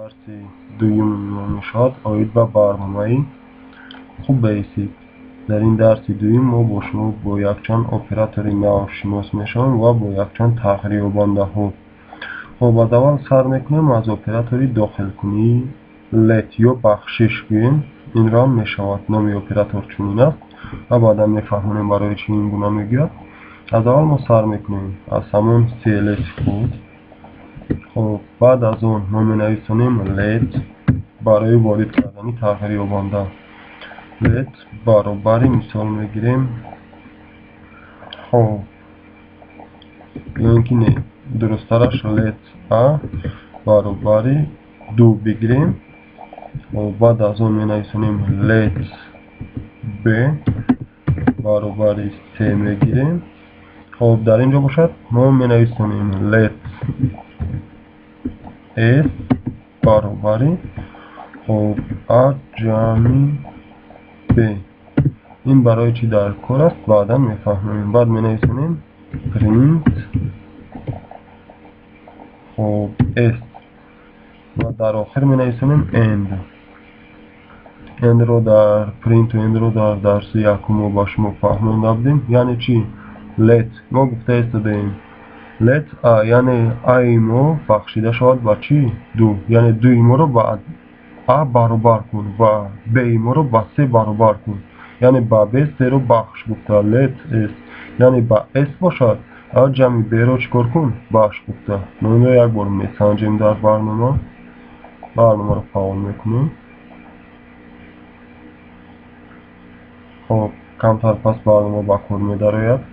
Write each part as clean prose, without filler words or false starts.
درسی دوم میشد آید به برنامه خوب بیسید. در این درس دوم ما با شما با یکچند اپراتور نو شناس میشویم و با یکچند تغییر بنده ها. خب از اول سر میکنیم از اپراتوری داخل کنی لت یا بخشش گوییم. این را میشود نام اپراتور چنین است و بعدا میفهمونیم برای چی این گونه میگوید. از اول ما سر میکنیم از همون CLS خود. خب بعد از اون ما مینویسیم لت برای وارد کردن تغییر بنده. لت برابری مثال میگیریم. خب اینکه نه درست ترش لت ا برابری 2 بگیریم و بعد از اون مینویسیم لت ب برابری 3 میگیریم. خب در اینجا باشد ما مینویسیم لت اس برابری خب ا جمع ب. این برای چی در کار است بعدا میفهمیم. بعد مینویسیم پرینت خب اس و در آخر مینویسیم اند. اند رو در پرینت و اند رو در درس یکم با شما فهمونده بودیم. یعنی چی؟ لت ما گفته استادیم لت ا یعنی ای ما بخشیده شود با چی؟ 2 یعنی 2 ما رو با ا برابر کن و ب ما رو با 3 برابر کن. یعنی با ب 3 رو بخش گفته لت اس یعنی با اس باشد ا جمع ب رو چکار کن بخش گفته. ما اینو یک بار میسنجیم در برنامه رو فعال میکنیم. خب کمتر پس برنامه با کار میدارد.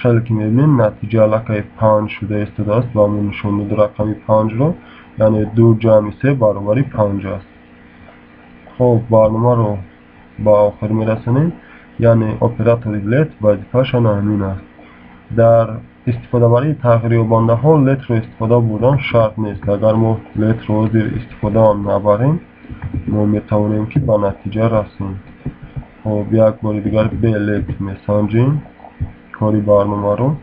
خیلی که میبینیم نتیجه علاقه 5 شده استاده است و همون نشون میده رقمی 5 رو یعنی 2 جمع 3 برابری 5 است. خب برنامه رو با آخر میرسونیم. یعنی اپراتور لت وظیفه‌شان همین است. در استفاده برای تغییر بنده ها لت رو استفاده بودن شرط نیست. اگر ما لت رو زیر استفاده نبریم ما میتوانیم که به نتیجه رسیم. خب یک بار دیگر به لت میسنجیم کاری برنامه رو.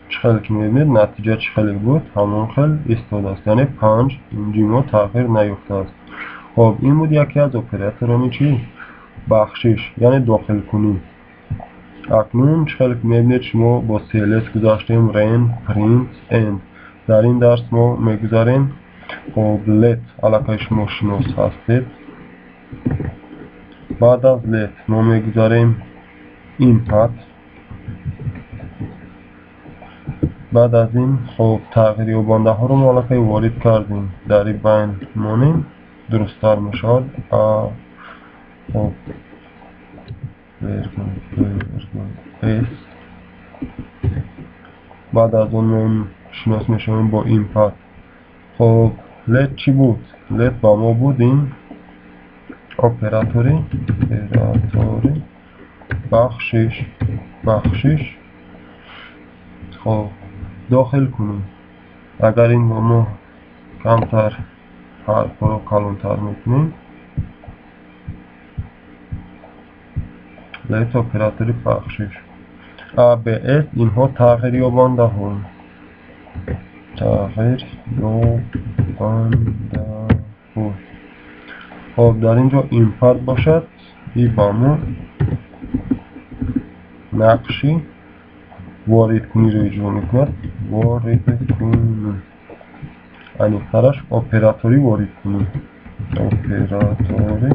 چخیلی که میبینید نتیجه چخیلی بود همون خیلی استفاده است. یعنی 5 اینجا ما تغییر نیفته است. خب این بود یکی از اپراتورانی چی؟ بخشش یعنی داخل کنی. اکنون چخیلی که میبینید شما با CLS گذاشتیم رین پرینت اند. در این درس ما میگذاریم خب لت علاقه شما شناس هستید. بعد از لت ما میگذاریم اینپات. بعد از این خب تغییر بنده ها رو ما علاقه وارد کردیم. در این بین مانیم درستتر میشد. خب اس بعد از اون شناس میشویم با اینپات. خب لت چی بود؟ لت با ما بود این اپراتوری بخشش خب داخل کنیم. اگر این با ما کمتر حرف رو کلانتر میکنیم لت اپراتوری بخشش ا ب اس اینها تغییر یابنده ها خب در اینجا اینپات باشد این با ما نقشی وارد کنی رو اجرا میکند. وارد کنی یعنی سرش اپراتوری وارد کنی. اپراتوری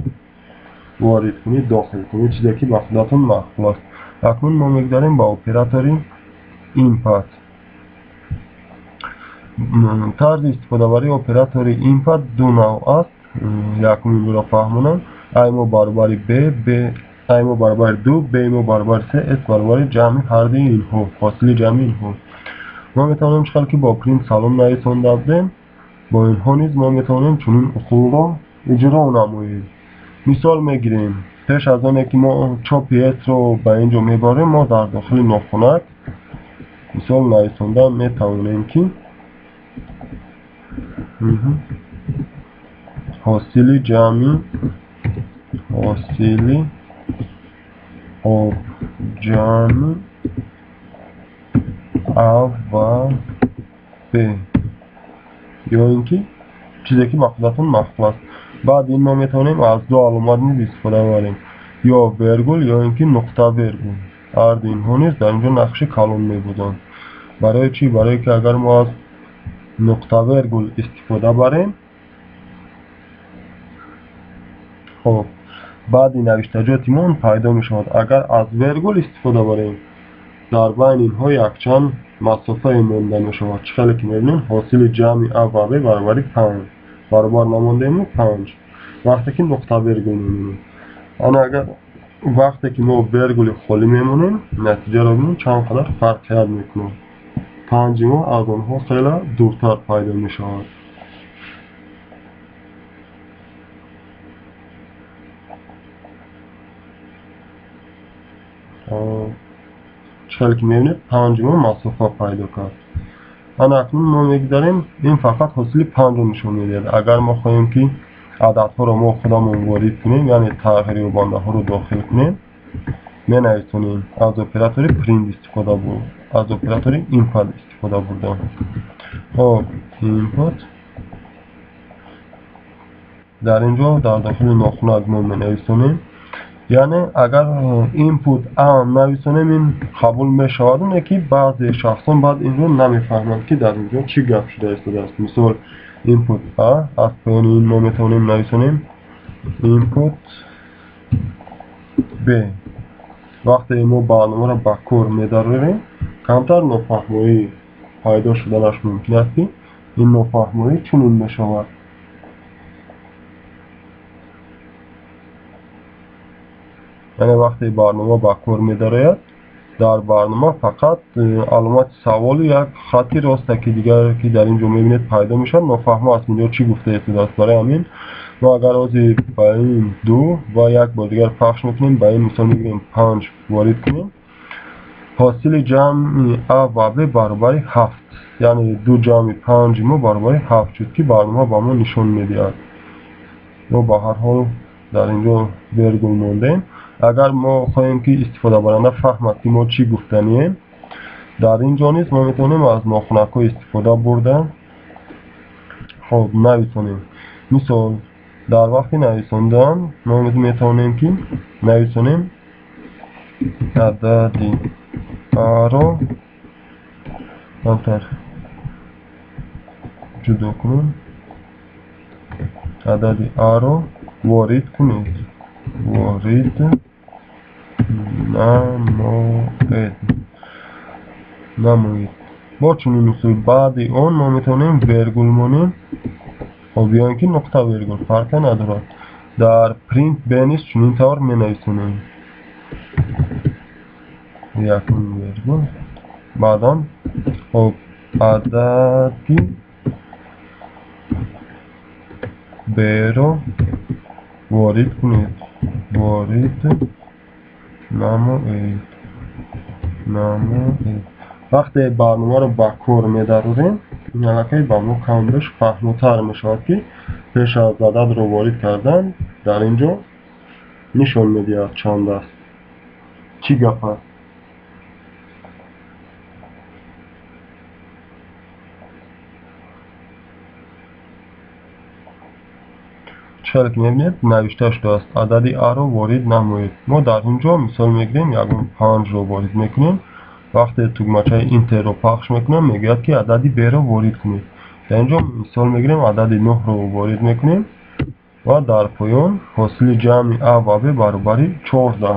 وارد کنی داخل کنی چیزی که به خودتون مخفول است. اکنون ما میگذاریم با اپراتوری اینپات. طرز استفاده برای اپراتوری اینپات دو نوع است. یکمی رو فهمونم ای ما برابر ب ای ما برابر 2 ب ما برابر 3 اس برابر جمع هر دوی اینها فاصله جمع اینها. ما میتونیم چخیل که با پرینت سلام نویسنده بودیم با اینها نیز ما میتونیم چنین اصول را اجرا نماییم. مثال میگیریم پیش از آنه که ما چاپی اس رو به اینجا میبریم ما در داخل ناخونک مثال نویسنده میتوانیم که حاصل جمعی آب جمع A و B یا اینکه چیزی که مقصودتون مخفی است. بعد این ما میتونیم از دو علامت نیز استفاده بریم یا ورگول یا اینکه نقطه ورگول. هر دو اینها نیز در اینجا نقش کلم میبودن. برای چی؟ برای که اگر ما از نقطه ورگول استفاده بریم خب بعد این نوشتجاتمون پیدا می شود. اگر از ورگول استفاده بریم در بین اینها یکچند مسافه مانده می شود. چقدر که میبینیم حاصل جمع A و B برابر 5 برابر نمانده ما 5 وقتی که نقطه ورگول میمونیم. اگر وقتی که ما ورگول خالی میمونیم نتیجه را ببینیم چند قدر فرقیت میکنه. 5 ما از آنها خیلی دورتر پیدا می شود. چقدر که میبینید 5 ما مسافه پیدا کرد. اکنون ما میگذاریم این فقط حاصل 5 رو نشون میده. اگر ما خواهیم که عددها رو ما خودمون وارد کنیم یعنی تغییری و بنده ها رو داخل کنیم می نویسیم از اپراتور پرینت استفاده بود از اپراتور اینپوت استفاده بردم. خب اینپوت در اینجا در داخل ناخونه ما می نویسیم یعنی اگر اینپوت ام نویسیم این قبول می شود اونه که بعضی شخصان بعد این رو نمیفهمند که در اینجا چی گپ شده است. مثال اینپوت A از پایین این ما میتونیم نویسیم اینپوت B. وقتی ما برنامه را به کار می‌داریم کمتر نافهمی پیدا شدنش ممکن است که این نافهمی چنین میشود. یعنی وقتی برنامه به کار می‌دارید در برنامه فقط علامت سوال یک خطی راست که دیگر که در اینجا می‌بینید پیدا میشد نافهمی است اینجا چی گفته است. برای همین ما اگر از با این 2 و یک بار دیگر پخش میکنیم با این مثال میگیریم 5 وارد کنیم حاصل جمع A و B برابر 7 یعنی 2 جمع 5 ما برابر 7 شد که برنامه با ما نشون میدهد. ما با هر حال در اینجا ورگول موندیم. اگر ما خواهیم که استفاده برنده فهمد که ما چی گفتنیم در اینجا نیست ما میتونیم از ناخونک ها استفاده بردن. خب نویسیم مثال در وقت نویساندن ما میتونیم که نویسیم عددی A رو انتر جدا کنیم عددی A رو وارد کنید وارد نموید با چنین اصول بعد اون ما میتونیم ورگول مونیم خب یا اینکه نقطه ورگول فرق ندارد. در پرینت بینیست چنین طور می نویسیم یکون ورگول بعدا خب عددی B رو وارد کنید وارد نموید وقتی برنامه رو به کار می‌داریم این علاقه با ما کاملش فهم‌تر میشود که پیش از عدد رو وارد کردن در اینجا نشون میدهد چند است چی گپ است. چرا که میبینید نوشته شده است عددی A رو وارد نموید. ما در اینجا مثال میگیریم یکون 5 رو وارد میکنیم وقتی تکمچه اینتر رو پخش میکنم میگوید که عددی B رو وارد کنید. در اینجا مثال میگیریم عددی 9 رو وارد میکنیم و در پایان حاصل جمع A و B برابر 14.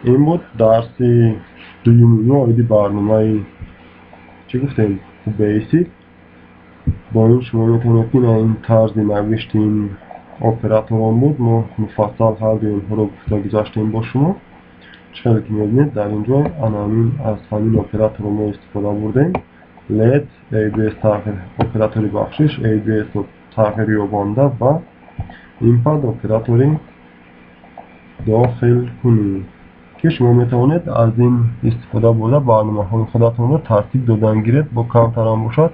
این بود درس دوم آیدی برنامه چی گفتیم بیسیک. با این شما میتونید که این طرز نوشتیم اپراتوران بود ما مفصل هر دو اینها رو گفته گذاشتیم با شما. چقدر که میبینید در اینجا از همین اپراتور ما استفاده بردیم لید ABS تغییر اپراتوری بخشش ABS تغییری و بانده و اینپاد اپراتوری داخل کنید که شما میتوانید از این استفاده برده برنامه‌های خودتان را ترتیب دادن گیرید. با کمتر هم باشد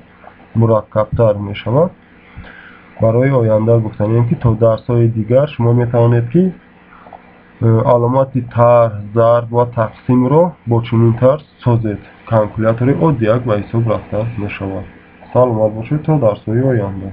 مرکب‌تر می شود. برای آینده گفتنیم که تا درس‌های دیگر شما میتوانید که علامات طرح، ضرب و تقسیم را با چنین طرز سازید. کالکولاتور عادی یک به حساب رفته می شود. سلامت باشید تا درس‌های آینده.